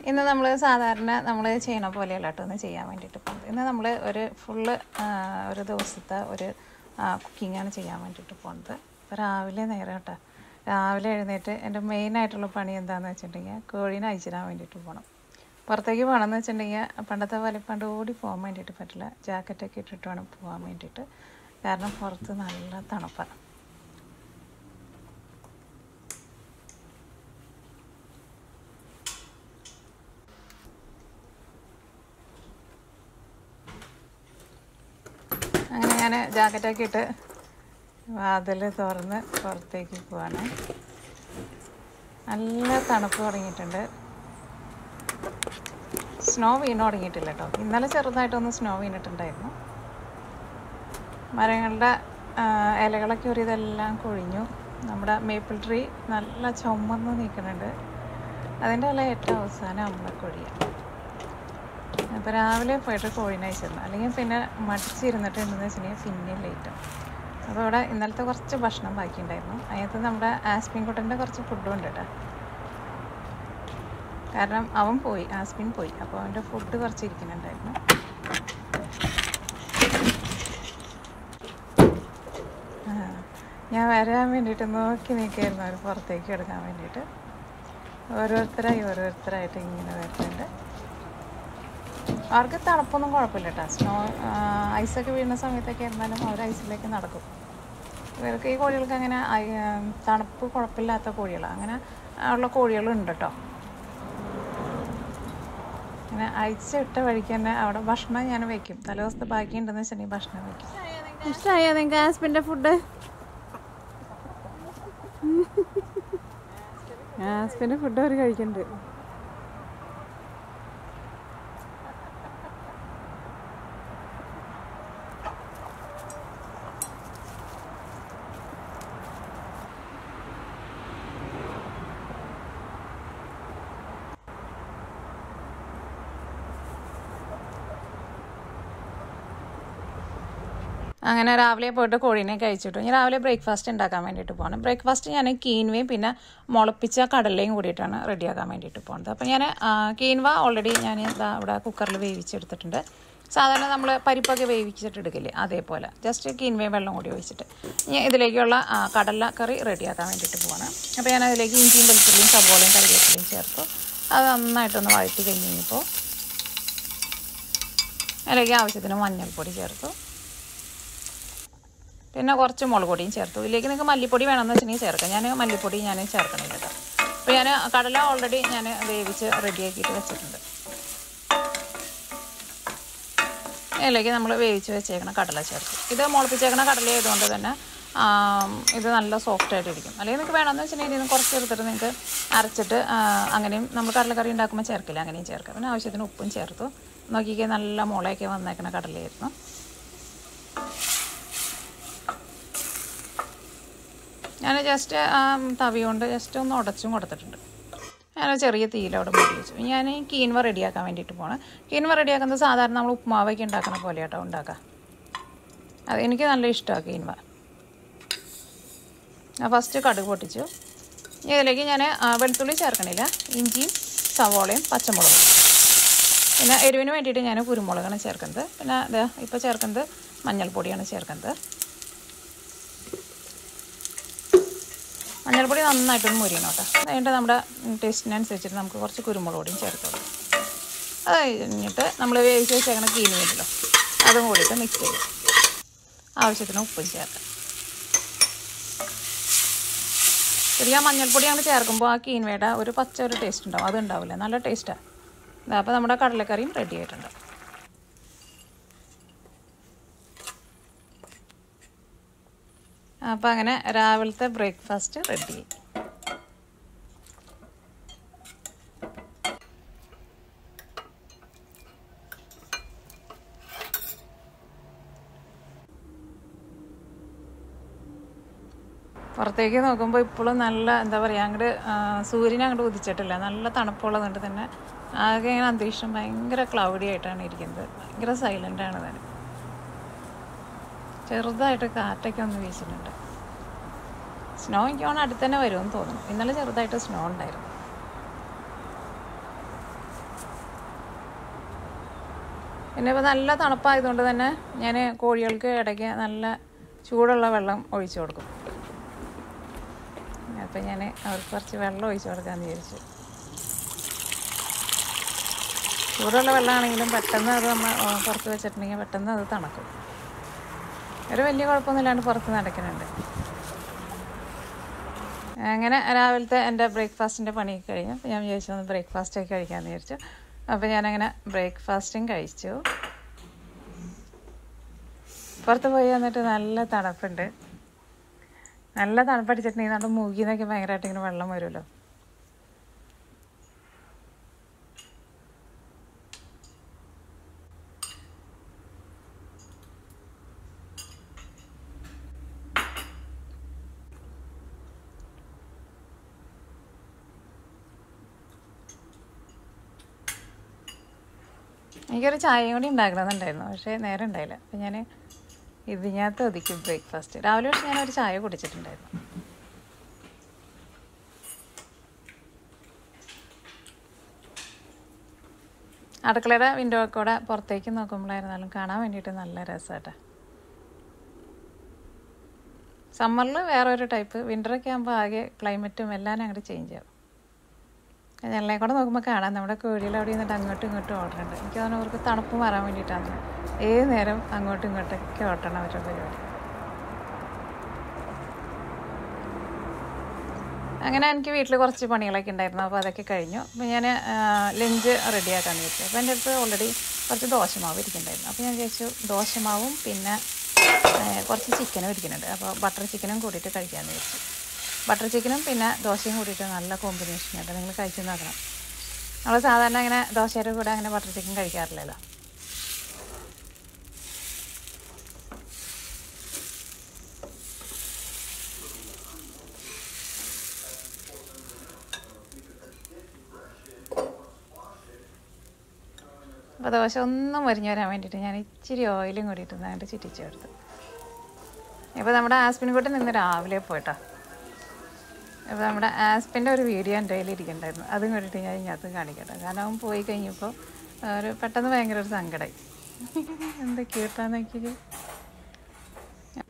ഇന്ന് നമ്മൾ സാധാരണ നമ്മൾ ചെയ്യണ പോലെയല്ല കേട്ടോ ഒന്ന് ചെയ്യാൻ വേണ്ടിയിട്ട് പോകുന്നത്. ഇന്ന് നമ്മൾ ഒരു ഫുള്ള് ഒരു ദിവസത്തെ ഒരു കുക്കിങ്ങാണ് ചെയ്യാൻ വേണ്ടിയിട്ട് പോകുന്നത്. അപ്പോൾ രാവിലെ നേരം കേട്ടോ, രാവിലെ എഴുന്നേറ്റ് എൻ്റെ മെയിനായിട്ടുള്ള പണി എന്താണെന്ന് വെച്ചിട്ടുണ്ടെങ്കിൽ കോഴീനെ അയച്ചിടാൻ വേണ്ടിയിട്ട് പോകണം. പുറത്തേക്ക് പോകണമെന്ന് വെച്ചിട്ടുണ്ടെങ്കിൽ പണ്ടത്തെ പോലെ പണ്ട് ഓടി പോകാൻ വേണ്ടിയിട്ട് പറ്റില്ല. ജാക്കറ്റൊക്കെ ഇട്ടിട്ട് വേണം പോകാൻ വേണ്ടിയിട്ട്. കാരണം പുറത്ത് നല്ല തണുപ്പാണ്. അങ്ങനെ ഞാൻ ജാക്കറ്റൊക്കെ ഇട്ട് വാതിൽ തുറന്ന് പുറത്തേക്ക് പോവാണ്. നല്ല തണുപ്പ് തുടങ്ങിയിട്ടുണ്ട്. സ്നോ വീണ് തുടങ്ങിയിട്ടില്ല കേട്ടോ. ഇന്നലെ ചെറുതായിട്ടൊന്ന് സ്നോ വീണിട്ടുണ്ടായിരുന്നു. മരങ്ങളുടെ ഇലകളൊക്കെ ഒരു ഇതെല്ലാം കൊഴിഞ്ഞു. നമ്മുടെ മേപ്പിൾ ട്രീ നല്ല ചുമന്ന് നിൽക്കുന്നുണ്ട്. അതിൻ്റെ ഇല ഏറ്റവും അവസാനം നമ്മളെ കൊഴിയാം. അപ്പോൾ രാവിലെ പോയിട്ട് കോഴീനെ അയച്ചിരുന്നു, അല്ലെങ്കിൽ പിന്നെ മടിച്ചിരുന്നിട്ടുണ്ടെന്ന് വെച്ചിട്ടുണ്ടെങ്കിൽ പിന്നെയും ലേറ്റാവും. അപ്പോൾ ഇവിടെ ഇന്നലത്തെ കുറച്ച് ഭക്ഷണം ബാക്കിയുണ്ടായിരുന്നു. അതിനകത്ത് നമ്മുടെ ആസ്പിൻ കുട്ടൻ്റെ കുറച്ച് ഫുഡും ഉണ്ട് കേട്ടോ. കാരണം അവൻ പോയി, ആസ്പിൻ പോയി. അപ്പോൾ അവൻ്റെ ഫുഡ് കുറച്ച് ഇരിക്കുന്നുണ്ടായിരുന്നു. ഞാൻ വരാൻ വേണ്ടിയിട്ട് നോക്കി നിൽക്കുകയായിരുന്നു അവർ പുറത്തേക്ക് എടുക്കാൻ വേണ്ടിയിട്ട്. ഓരോരുത്തരായിട്ട് ഇങ്ങനെ വരുന്നുണ്ട്. അവർക്ക് തണുപ്പൊന്നും കുഴപ്പമില്ല കേട്ടോ. സ്നോ ഐസൊക്കെ വീഴുന്ന സമയത്തൊക്കെ ആയിരുന്നാലും അവർ ഐസിലേക്ക് നടക്കും. ഇവർക്ക് ഈ കോഴികൾക്ക് അങ്ങനെ തണുപ്പ് കുഴപ്പമില്ലാത്ത കോഴികളാണ്. അങ്ങനെ ഉള്ള കോഴികളുണ്ട് കേട്ടോ. അങ്ങനെ ഐസിട്ട വഴിക്ക് തന്നെ അവിടെ ഭക്ഷണം ഞാൻ വയ്ക്കും. തലേ ദിവസത്തെ ബാക്കി ഉണ്ടെന്ന് വെച്ചിട്ടുണ്ടെങ്കിൽ ഭക്ഷണം വയ്ക്കും. ഇഷ്ടമായോ നിങ്ങൾക്ക് ആസ്പിൻ്റെ ഫുഡ്? ആസ്പിൻ്റെ ഫുഡ് അവർ കഴിക്കുന്നുണ്ട്. അങ്ങനെ രാവിലെ പോയിട്ട് കോഴീനെ കഴിച്ചിട്ടു. ഞാൻ രാവിലെ ബ്രേക്ക്ഫാസ്റ്റ് ഉണ്ടാക്കാൻ വേണ്ടിയിട്ട് പോകണം. ബ്രേക്ക്ഫാസ്റ്റ് ഞാൻ കീൻവയും പിന്നെ മുളപ്പിച്ച കടലയും കൂടിയിട്ടാണ് റെഡിയാക്കാൻ വേണ്ടിയിട്ട് പോകുന്നത്. അപ്പോൾ ഞാൻ കീൻവ ഓൾറെഡി ഞാൻ ഇവിടെ കുക്കറിൽ വേവിച്ചെടുത്തിട്ടുണ്ട്. സാധാരണ നമ്മൾ പരിപ്പൊക്കെ വേവിച്ചിട്ടെടുക്കില്ലേ, അതേപോലെ ജസ്റ്റ് കീൻവയും വെള്ളം കൂടി ഒഴിച്ചിട്ട് ഞാൻ ഇതിലേക്കുള്ള കടല കറി റെഡിയാക്കാൻ വേണ്ടിയിട്ട് പോവാണ്. അപ്പോൾ ഞാൻ അതിലേക്ക് ഇഞ്ചിയും വെളുത്തുള്ളിയും സവോളയും കറിവേപ്പിലയും ചേർത്തു. അത് നന്നായിട്ടൊന്ന് വഴറ്റി കഴിഞ്ഞപ്പോൾ അതിലേക്ക് ആവശ്യത്തിന് മഞ്ഞൾപ്പൊടി ചേർത്തു. പിന്നെ കുറച്ച് മുളക് പൊടിയും ചേർത്തു. ഇതിലേക്ക് നിങ്ങൾക്ക് മല്ലിപ്പൊടി വേണമെന്ന് വെച്ചിട്ടുണ്ടെങ്കിൽ ചേർക്കാം. ഞാൻ മല്ലിപ്പൊടി ചേർക്കണില്ല കേട്ടോ. അപ്പോൾ ഞാൻ കടല ഓൾറെഡി ഞാൻ വേവിച്ച് റെഡിയാക്കിയിട്ട് വെച്ചിട്ടുണ്ട്. ഇതിലേക്ക് നമ്മൾ വേവിച്ച് വെച്ചേക്കണ കടല ചേർക്കും. ഇത് മുളപ്പിച്ചേക്കണ കടല ആയതുകൊണ്ട് തന്നെ ഇത് നല്ല സോഫ്റ്റായിട്ടിരിക്കും. അല്ലെങ്കിൽ നിങ്ങൾക്ക് വേണമെന്ന് വെച്ചിട്ടുണ്ടെങ്കിൽ ഇതിന് കുറച്ച് എടുത്തിട്ട് നിങ്ങൾക്ക് അരച്ചിട്ട് അങ്ങനെയും നമ്മൾ കടലക്കറി ഉണ്ടാക്കുമ്പോൾ ചേർക്കില്ല, അങ്ങനെയും ചേർക്കാം. പിന്നെ ആവശ്യത്തിന് ഉപ്പും ചേർത്തു. നോക്കിക്കേ, നല്ല മുളയൊക്കെ വന്നേക്കണ കടലയായിരുന്നു. ഞാൻ ജസ്റ്റ് തവി കൊണ്ട് ജസ്റ്റ് ഒന്ന് ഉടച്ചും കൊടുത്തിട്ടുണ്ട്. ഞാൻ ചെറിയ തീയിൽ അവിടെ മൂടി വെച്ചു. ഞാൻ കീൻവ റെഡിയാക്കാൻ വേണ്ടിയിട്ട് പോകണം. കീൻവ റെഡിയാക്കുന്നത് സാധാരണ നമ്മൾ ഉപ്പുമാവൊക്കെ ഉണ്ടാക്കുന്ന പോലെ കേട്ടോ ഉണ്ടാക്കുക. അത് എനിക്ക് നല്ല ഇഷ്ടമാണ് കീൻവ. ഫസ്റ്റ് കടുക് പൊട്ടിച്ചു. ഇതിലേക്ക് ഞാൻ വെളുത്തുള്ളി ചേർക്കണില്ല, ഇഞ്ചിയും സവോളയും പച്ചമുളകും. പിന്നെ എരിവിന് വേണ്ടിയിട്ട് ഞാൻ കുരുമുളകാണ് ചേർക്കുന്നത്. പിന്നെ ഇത് ഇപ്പോൾ ചേർക്കുന്നത് മഞ്ഞൾപ്പൊടിയാണ് ചേർക്കുന്നത്. മഞ്ഞൾപ്പൊടി നന്നായിട്ടൊന്ന് മുരിയണം കേട്ടോ. അതുകഴിഞ്ഞിട്ട് നമ്മുടെ ടേസ്റ്റിനനുസരിച്ചിട്ട് നമുക്ക് കുറച്ച് കുരുമുളക് പൊടിയും ചേർത്തോളൂ. അത് കഴിഞ്ഞിട്ട് നമ്മൾ വേവിച്ച് വെച്ചേക്കണ കീനുണ്ടല്ലോ അതും കൂടിയിട്ട് മിക്സ് ചെയ്യും. ആവശ്യത്തിന് ഉപ്പും ചേർക്കാം. ശരിക്കും മഞ്ഞൾപ്പൊടി അങ്ങനെ ചേർക്കുമ്പോൾ ആ കീൻവയുടെ ഒരു പച്ച ഒരു ടേസ്റ്റ് ഉണ്ടാവും. അത് ഉണ്ടാവില്ല, നല്ല ടേസ്റ്റാണ്. അപ്പോൾ നമ്മുടെ കടലക്കറിയും റെഡി ആയിട്ടുണ്ട്. അപ്പോൾ അങ്ങനെ രാവിലത്തെ ബ്രേക്ക്ഫാസ്റ്റ് റെഡി. പുറത്തേക്ക് നോക്കുമ്പോൾ ഇപ്പോഴും നല്ല എന്താ പറയുക, അങ്ങോട്ട് സൂര്യനെ അങ്ങോട്ട് ഉദിച്ചിട്ടില്ല. നല്ല തണുപ്പുള്ളതുകൊണ്ട് തന്നെ ആകെ ഇങ്ങനെ അന്തരീക്ഷം ഭയങ്കര ക്ലൗഡി ആയിട്ടാണ് ഇരിക്കുന്നത്. ഭയങ്കര സൈലൻ്റാണ് തന്നെ. ചെറുതായിട്ട് കാറ്റൊക്കെ ഒന്ന് വീശുന്നുണ്ട്. സ്നോ എനിക്ക് തോന്നുന്നു അടുത്ത് തന്നെ വരുമെന്ന് തോന്നുന്നു. ഇന്നലെ ചെറുതായിട്ട് സ്നോ ഉണ്ടായിരുന്നു. പിന്നെ ഇപ്പോൾ നല്ല തണുപ്പായതുകൊണ്ട് തന്നെ ഞാൻ കോഴികൾക്ക് ഇടയ്ക്ക് നല്ല ചൂടുള്ള വെള്ളം ഒഴിച്ചു കൊടുക്കും. അപ്പോൾ ഞാൻ അവർക്ക് കുറച്ച് വെള്ളം ഒഴിച്ചു കൊടുക്കാമെന്ന് വിചാരിച്ചു. ചൂടുള്ള വെള്ളമാണെങ്കിലും പെട്ടെന്ന് അത് നമ്മൾ പുറത്ത് വെച്ചിട്ടുണ്ടെങ്കിൽ പെട്ടെന്ന് അത് തണുക്കും. ഒരു വലിയ കുഴപ്പമൊന്നുമില്ലാണ്ട് പുറത്ത് നടക്കുന്നുണ്ട്. അങ്ങനെ രാവിലത്തെ എൻ്റെ ബ്രേക്ക്ഫാസ്റ്റിൻ്റെ പണിയൊക്കെ കഴിഞ്ഞു. അപ്പോൾ ഞാൻ വിചാരിച്ചു ഒന്ന് ബ്രേക്ക്ഫാസ്റ്റൊക്കെ കഴിക്കാമെന്ന് വിചാരിച്ചു. അപ്പോൾ ഞാനങ്ങനെ ബ്രേക്ക്ഫാസ്റ്റും കഴിച്ചു. പുറത്ത് പോയി വന്നിട്ട് നല്ല തണുപ്പുണ്ട്. നല്ല തണുപ്പടിച്ചിട്ടുണ്ടെങ്കിൽ നമ്മുടെ മൂക്കിൽ നിന്നൊക്കെ ഭയങ്കരമായിട്ട് ഇങ്ങനെ വെള്ളം വരുമല്ലോ. എനിക്കൊരു ചായയും കൂടി ഉണ്ടാക്കണമെന്നുണ്ടായിരുന്നു, പക്ഷേ നേരം ഉണ്ടായില്ല. അപ്പം ഞാൻ ഇതിനകത്ത് ഒതുക്കും ബ്രേക്ക്ഫാസ്റ്റ്. രാവിലെ പക്ഷേ ഞാനൊരു ചായ കുടിച്ചിട്ടുണ്ടായിരുന്നു. അടുക്കളയുടെ വിൻഡോ കൂടെ പുറത്തേക്ക് നോക്കുമ്പോഴായിരുന്നാലും കാണാൻ വേണ്ടിയിട്ട് നല്ല രസമായിട്ടാ. സമ്മറിൽ വേറെ ഒരു ടൈപ്പ്, വിൻ്ററൊക്കെ ആകുമ്പോൾ ആകെ ക്ലൈമറ്റും എല്ലാം അങ്ങോട്ട് ചേഞ്ച് ആവും. ഞങ്ങളെ കൂടെ നോക്കുമ്പോൾ കാണാം നമ്മുടെ കോഴികൾ അവിടെ നിന്നിട്ട് അങ്ങോട്ടും ഇങ്ങോട്ടും ഓടുന്നുണ്ട്. എനിക്ക് തോന്നുന്നു അവർക്ക് തണുപ്പ് മാറാൻ വേണ്ടിയിട്ടാണ് ഏത് നേരം അങ്ങോട്ടും ഇങ്ങോട്ടൊക്കെ ഓട്ടണം അവരുടെ പരിപാടി. അങ്ങനെ എനിക്ക് വീട്ടിൽ കുറച്ച് പണികളൊക്കെ ഉണ്ടായിരുന്നു, അപ്പോൾ അതൊക്കെ കഴിഞ്ഞു. അപ്പോൾ ഞാൻ ലഞ്ച് റെഡിയാക്കാമെന്ന് വിചാരിച്ചു. അപ്പോൾ എൻ്റെ അടുത്ത് ഓൾറെഡി കുറച്ച് ദോശമാവ് ഇരിക്കുന്നുണ്ടായിരുന്നു. അപ്പോൾ ഞാൻ വിചാരിച്ചു ദോശമാവും പിന്നെ കുറച്ച് ചിക്കനും ഇരിക്കുന്നുണ്ട്, അപ്പോൾ ബട്ടർ ചിക്കനും കൂടിയിട്ട് കഴിക്കാമെന്ന് വിചാരിച്ചു. ബട്ടർ ചിക്കനും പിന്നെ ദോശയും കൂടിയിട്ട് നല്ല കോമ്പിനേഷനായിട്ട് നിങ്ങൾ കഴിച്ചു നോക്കണം. നമ്മൾ സാധാരണ അങ്ങനെ ദോശയുടെ കൂടെ അങ്ങനെ ബട്ടർ ചിക്കൻ കഴിക്കാറില്ലല്ലോ. അപ്പോൾ ദോശ ഒന്നും മൊരിഞ്ഞു വരാൻ വേണ്ടിയിട്ട് ഞാൻ ഇച്ചിരി ഓയിലും കൂടിയിട്ട് അങ്ങോട്ട് ചുറ്റിച്ചു കൊടുത്തു. ഇപ്പോൾ നമ്മുടെ ആസ്പിൻകുട്ടി നിന്ന് രാവിലെ പോയിട്ടോ. അപ്പോൾ നമ്മുടെ ആസ്പിൻ്റെ ഒരു വീഡിയോ എൻ്റെ കയ്യിൽ ഇരിക്കുന്നുണ്ടായിരുന്നു, അതും കൂടിയിട്ട് ഞാൻ ഇതിനകത്ത് കാണിക്കട്ടെ. കാരണം അവൻ പോയി കഴിഞ്ഞപ്പോൾ ഒരു പെട്ടെന്ന് ഭയങ്കര ഒരു സങ്കടമായി. എന്താ കേട്ടാന്ന് നോക്കിയത്.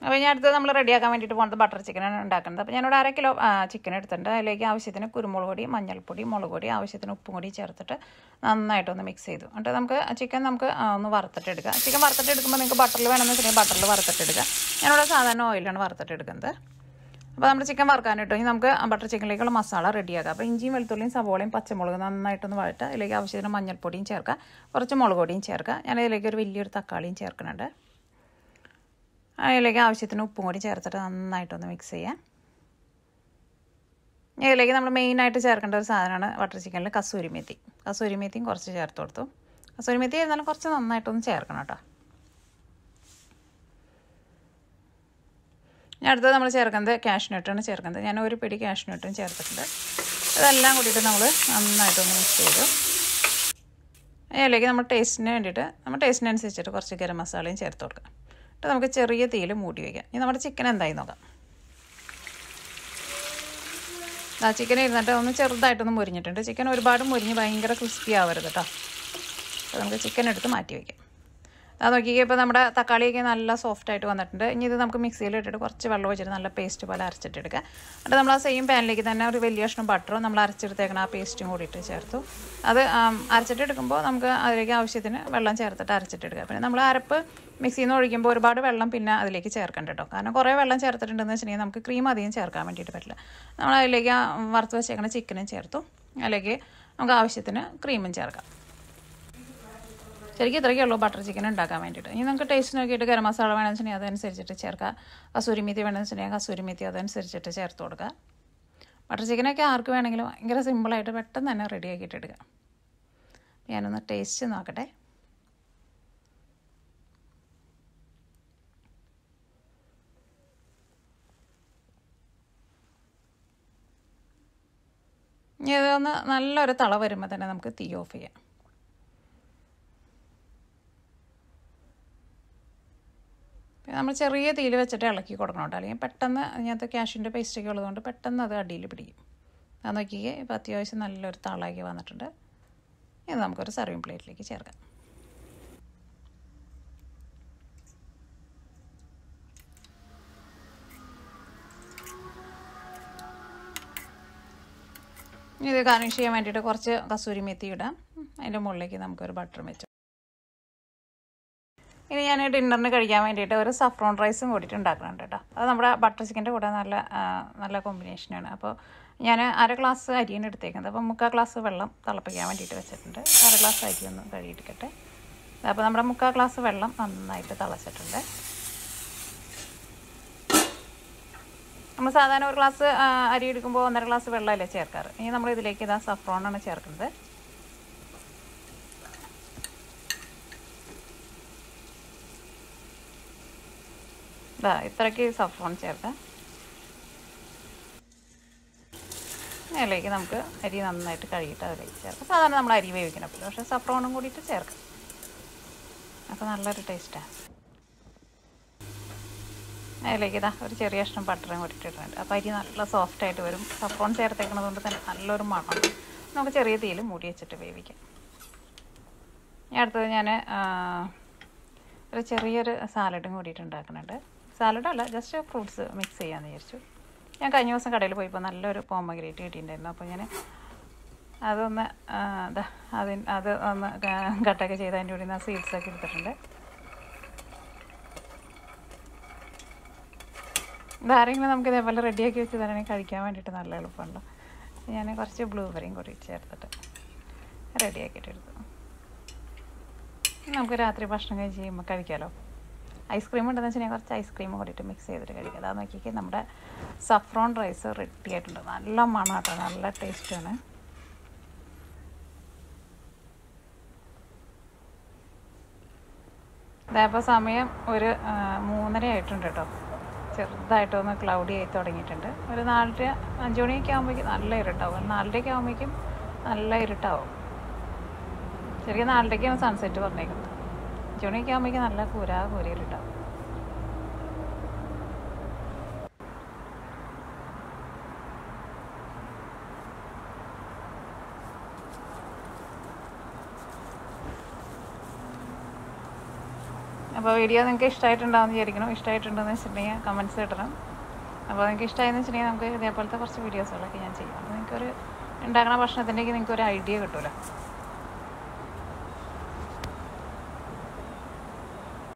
അപ്പോൾ ഞാൻ അടുത്ത് നമ്മൾ റെഡിയാക്കാൻ വേണ്ടിയിട്ട് പോകുന്നത് ബട്ടർ ചിക്കനാണ് ഉണ്ടാക്കുന്നത്. അപ്പോൾ ഞാനിവിടെ 1/2 കിലോ ചിക്കൻ എടുത്തിട്ടുണ്ട്. അതിലേക്ക് ആവശ്യത്തിന് കുരുമുളക് പൊടി, മഞ്ഞൾപ്പൊടി, മുളക് പൊടി, ആവശ്യത്തിന് ഉപ്പും കൂടി ചേർത്തിട്ട് നന്നായിട്ടൊന്ന് മിക്സ് ചെയ്തു. എന്നിട്ട് നമുക്ക് ചിക്കൻ ഒന്ന് വറുത്തിട്ടെടുക്കുക. ചിക്കൻ വറുത്തിട്ടെടുക്കുമ്പോൾ നിങ്ങൾക്ക് ബട്ടറിൽ വേണമെന്ന് വെച്ചിട്ടുണ്ടെങ്കിൽ ബട്ടറിൽ വറുത്തിട്ടെടുക്കുക. ഞാനിവിടെ സാധാരണ ഓയിലാണ് വറുത്തിട്ടെടുക്കുന്നത്. അപ്പോൾ നമ്മൾ ചിക്കൻ വറുക്കാനിട്ട് ഇനി നമുക്ക് ബട്ടർ ചിക്കനിലേക്കുള്ള മസാല റെഡിയാക്കാം. അപ്പോൾ ഇഞ്ചിയും വെളുത്തുള്ളിയും സവോളയും പച്ചമുളക് നന്നായിട്ടൊന്ന് വഴറ്റുക. അതിലേക്ക് ആവശ്യത്തിന് മഞ്ഞൾപ്പൊടിയും ചേർക്കുക, കുറച്ച് മുളക് പൊടിയും ചേർക്കുക. ഞാനതിലേക്ക് ഒരു വലിയൊരു തക്കാളിയും ചേർക്കുന്നുണ്ട്. അതിലേക്ക് ആവശ്യത്തിന് ഉപ്പും കൂടി ചേർത്തിട്ട് നന്നായിട്ടൊന്ന് മിക്സ് ചെയ്യാം. ഇതിലേക്ക് നമ്മൾ മെയിനായിട്ട് ചേർക്കേണ്ട ഒരു സാധനമാണ് ബട്ടർ ചിക്കനിൽ കസൂരിമേത്തി. കസൂരിമേത്തിയും കുറച്ച് ചേർത്ത് കൊടുത്തു. കസൂരിമേത്തി എന്നാലും കുറച്ച് നന്നായിട്ടൊന്ന് ചേർക്കണം കേട്ടോ. ഇനി അടുത്തത് നമ്മൾ ചേർക്കുന്നത് കാഷ്നട്ടാണ് ചേർക്കുന്നത്. ഞാൻ ഒരു പിടി കാഷ്നട്ടും ചേർത്തിട്ടുണ്ട്. ഇതെല്ലാം കൂടിയിട്ട് നമ്മൾ നന്നായിട്ടൊന്ന് മിക്സ് ചെയ്തു. അതിലേക്ക് നമ്മൾ ടേസ്റ്റിനനുസരിച്ചിട്ട് കുറച്ച് ഗരം മസാലയും ചേർത്ത് കൊടുക്കാം. എന്നിട്ട് നമുക്ക് ചെറിയ തീയിൽ മൂടി വയ്ക്കാം. ഇനി നമ്മുടെ ചിക്കൻ എന്തായി നോക്കാം. ചിക്കൻ ഇരുന്നിട്ട് ഒന്ന് ചെറുതായിട്ടൊന്ന് മുരിഞ്ഞിട്ടുണ്ട്. ചിക്കൻ ഒരുപാട് മുരിഞ്ഞ് ഭയങ്കര ക്രിസ്പി ആവരുത് കേട്ടോ. അപ്പോൾ നമുക്ക് ചിക്കൻ എടുത്ത് മാറ്റി വയ്ക്കാം. അത് നോക്കിക്കേ, ഇപ്പോൾ നമ്മുടെ തക്കാളിയൊക്കെ നല്ല സോഫ്റ്റായിട്ട് വന്നിട്ടുണ്ട്. ഇനി ഇത് നമുക്ക് മിക്സിയിൽ ഇട്ടിട്ട് കുറച്ച് വെള്ളം ഒഴിച്ചിട്ട് നല്ല പേസ്റ്റ് പോലെ അരച്ചിട്ടെടുക്കുക. എന്നിട്ട് നമ്മൾ ആ സെയിം പാനിലേക്ക് തന്നെ ഒരു വലിയ കഷ്ണം ബട്ടറും നമ്മൾ അരച്ചെടുത്തേക്കണം ആ പേസ്റ്റും കൂടിയിട്ട് ചേർത്തു. അത് അരച്ചിട്ടെടുക്കുമ്പോൾ നമുക്ക് അതിലേക്ക് ആവശ്യത്തിന് വെള്ളം ചേർത്തിട്ട് അരച്ചിട്ടെടുക്കുക. പിന്നെ നമ്മൾ അരപ്പ് മിക്സിയിൽ നിന്ന് ഒഴിക്കുമ്പോൾ ഒരുപാട് വെള്ളം പിന്നെ അതിലേക്ക് ചേർക്കണ്ട കേട്ടോ. കാരണം കുറേ വെള്ളം ചേർത്തിട്ടുണ്ടെന്ന് വെച്ചിട്ടുണ്ടെങ്കിൽ നമുക്ക് ക്രീം അധികം ചേർക്കാൻ വേണ്ടിയിട്ട് പറ്റില്ല. നമ്മൾ അതിലേക്ക് വറുത്ത് വെച്ചേക്കണ ചിക്കനും ചേർത്തു. അതിലേക്ക് നമുക്ക് ആവശ്യത്തിന് ക്രീമും ചേർക്കാം. ശരിക്കും ഇത്രയൊക്കെ ഉള്ളൂ ബട്ടർ ചിക്കൻ ഉണ്ടാക്കാൻ വേണ്ടിയിട്ട്. ഇനി നമുക്ക് ടേസ്റ്റ് നോക്കിയിട്ട് ഗരം മസാല വേണമെന്ന് വെച്ചിട്ടുണ്ടെങ്കിൽ അതനുസരിച്ചിട്ട് ചേർക്കുക. കസൂരിമേത്തി വേണമെന്ന് വെച്ചിട്ടുണ്ടെങ്കിൽ കസൂരിമേത്തി അതനുസരിച്ചിട്ട് ചേർത്ത് കൊടുക്കുക. ബട്ടർ ചിക്കനൊക്കെ ആർക്ക് വേണമെങ്കിലും ഭയങ്കര സിമ്പിളായിട്ട് പെട്ടെന്ന് തന്നെ റെഡിയാക്കിയിട്ട് എടുക്കുക. ഞാനൊന്ന് ടേസ്റ്റ് നോക്കട്ടെ. ഇനി ഇതൊന്ന് നല്ലൊരു തള വരുമ്പോൾ തന്നെ നമുക്ക് തീ ഓഫ് ചെയ്യാം. നമ്മൾ ചെറിയ തീയിൽ വെച്ചിട്ട് ഇളക്കി കൊടുക്കണം കേട്ടോ. അല്ലെങ്കിൽ പെട്ടെന്ന് അതിനകത്ത് കാഷ്യൂൻ്റെ പേസ്റ്റൊക്കെ ഉള്ളതുകൊണ്ട് പെട്ടെന്ന് അത് അടിയിൽ പിടിക്കും. അത് നോക്കിയേ, ഇപ്പോൾ അത്യാവശ്യം നല്ലൊരു തളാക്കി വന്നിട്ടുണ്ട്. ഇത് നമുക്കൊരു സർവിങ് പ്ലേറ്റിലേക്ക് ചേർക്കാം. ഇത് ഗാർണിഷ് ചെയ്യാൻ വേണ്ടിയിട്ട് കുറച്ച് കസൂരി മെത്തി ഇടാം. അതിൻ്റെ മുകളിലേക്ക് നമുക്കൊരു ബട്ടർ വെച്ചു. ഇനി ഞാൻ ഡിന്നറിന് കഴിക്കാൻ വേണ്ടിയിട്ട് ഒരു സഫ്രോൺ റൈസും കൂടിയിട്ട് ഉണ്ടാക്കുന്നുണ്ട് കേട്ടോ. അത് നമ്മുടെ ബട്ടർ ചിക്കൻ്റെ കൂടെ നല്ല കോമ്പിനേഷനാണ്. അപ്പോൾ ഞാൻ 1/2 ഗ്ലാസ് അരിയാണ് എടുത്തേക്കുന്നത്. അപ്പോൾ 3/4 ഗ്ലാസ് വെള്ളം തിളപ്പിക്കാൻ വേണ്ടിയിട്ട് വെച്ചിട്ടുണ്ട്. 1/2 ഗ്ലാസ് അരി ഒന്ന് കഴുകിയെടുക്കട്ടെ. അപ്പോൾ നമ്മുടെ 3/4 ഗ്ലാസ് വെള്ളം നന്നായിട്ട് തിളച്ചിട്ടുണ്ട്. നമ്മൾ സാധാരണ 1 ഗ്ലാസ് അരി എടുക്കുമ്പോൾ 1/2 ഗ്ലാസ് വെള്ളമല്ലേ ചേർക്കാറ്. ഇനി നമ്മൾ ഇതിലേക്ക് ഇതാ സഫ്രോണാണ് ചേർക്കുന്നത്. ഇത്രയ്ക്ക് സഫ്രോൺ ചേർക്കാം. അതിലേക്ക് നമുക്ക് അരി നന്നായിട്ട് കഴുകിയിട്ട് അതിലേക്ക് ചേർക്കാം. സാധാരണ നമ്മൾ അരി വേവിക്കണപ്പോൾ പക്ഷേ സഫ്രോണും കൂടിയിട്ട് ചേർക്കാം. അപ്പോൾ നല്ലൊരു ടേസ്റ്റാണ്. അതിലേക്ക് ഒരു ചെറിയ കഷ്ണം ബട്ടറും കൂടിയിട്ടിട്ടുണ്ട്. അപ്പോൾ അരി നല്ല സോഫ്റ്റായിട്ട് വരും. സഫ്രോൺ ചേർത്തേക്കുന്നത് കൊണ്ട് തന്നെ നല്ലൊരു മണം. നമുക്ക് ചെറിയ തീയിൽ മൂടി വെച്ചിട്ട് വേവിക്കാം. അടുത്തത് ഞാൻ ഒരു ചെറിയൊരു സാലഡും കൂടിയിട്ട് ഉണ്ടാക്കുന്നുണ്ട്. സാലഡല്ല, ജസ്റ്റ് ഫ്രൂട്ട്സ് മിക്സ് ചെയ്യാമെന്ന് വിചാരിച്ചു. ഞാൻ കഴിഞ്ഞ ദിവസം കടയിൽ പോയപ്പോൾ നല്ലൊരു പോമഗ്രേറ്റ് കിട്ടിയിട്ടുണ്ടായിരുന്നു. അപ്പോൾ ഞാൻ അതൊന്ന് അത് ഒന്ന് കട്ടൊക്കെ ചെയ്ത് അതിൻ്റെ കൂടെ നിന്ന് സീഡ്സൊക്കെ എടുത്തിട്ടുണ്ട്. ഇതാരെങ്കിലും നമുക്ക് ഇതേപോലെ റെഡിയാക്കി വെച്ച് തരണമെങ്കിൽ കഴിക്കാൻ വേണ്ടിയിട്ട് നല്ല എളുപ്പമുണ്ടോ. ഞാൻ കുറച്ച് ബ്ലൂബെറിയും കൂടി ചേർത്തിട്ട് റെഡിയാക്കിയിട്ടെടുത്തു. നമുക്ക് രാത്രി ഭക്ഷണം കഴിച്ച് കഴിയുമ്പോൾ കഴിക്കാമല്ലോ. ഐസ്ക്രീം ഉണ്ടെന്ന് വെച്ചാൽ കുറച്ച് ഐസ്ക്രീം കൂടിയിട്ട് മിക്സ് ചെയ്തിട്ട് കഴിക്കാം. അതാ നോക്കിയിട്ട് നമ്മുടെ സഫ്രോൺ റൈസ് റെഡി ആയിട്ടുണ്ട്. നല്ല മണം കേട്ടോ, നല്ല ടേസ്റ്റാണ്. ഇതേപ്പോൾ സമയം ഒരു 3:30 ആയിട്ടുണ്ട് കേട്ടോ. ചെറുതായിട്ടൊന്ന് ക്ലൗഡി ആയി തുടങ്ങിയിട്ടുണ്ട്. ഒരു 4:30 5 മണിയൊക്കെ ആകുമ്പോഴേക്കും നല്ല ഇരുട്ടാവും. 4:30 ആകുമ്പോഴേക്കും നല്ല ഇരുട്ടാവും. ശരിക്കും 4:30 സൺസെറ്റ് പറഞ്ഞേക്കുന്നത്. 5 മണിയൊക്കെ ആകുമ്പോഴേക്കും നല്ല കൂരിയിരുട്ടാവും. അപ്പോൾ വീഡിയോ നിങ്ങൾക്ക് ഇഷ്ടമായിട്ടുണ്ടാവുമെന്ന് വിചാരിക്കണം. ഇഷ്ടമായിട്ടുണ്ടെന്ന് വെച്ചിട്ടുണ്ടെങ്കിൽ കമൻറ്റ്സ് ഇടണം. അപ്പോൾ നിങ്ങൾക്ക് ഇഷ്ടമായെന്ന് വെച്ചിട്ടുണ്ടെങ്കിൽ നമുക്ക് ഇതേപോലത്തെ കുറച്ച് വീഡിയോസുകളൊക്കെ ഞാൻ ചെയ്യാം. അപ്പോൾ നിങ്ങൾക്കൊരു ഉണ്ടാക്കുന്ന ഭക്ഷണത്തിൻ്റെയൊക്കെ നിങ്ങൾക്കൊരു ഐഡിയ കിട്ടുമല്ലോ.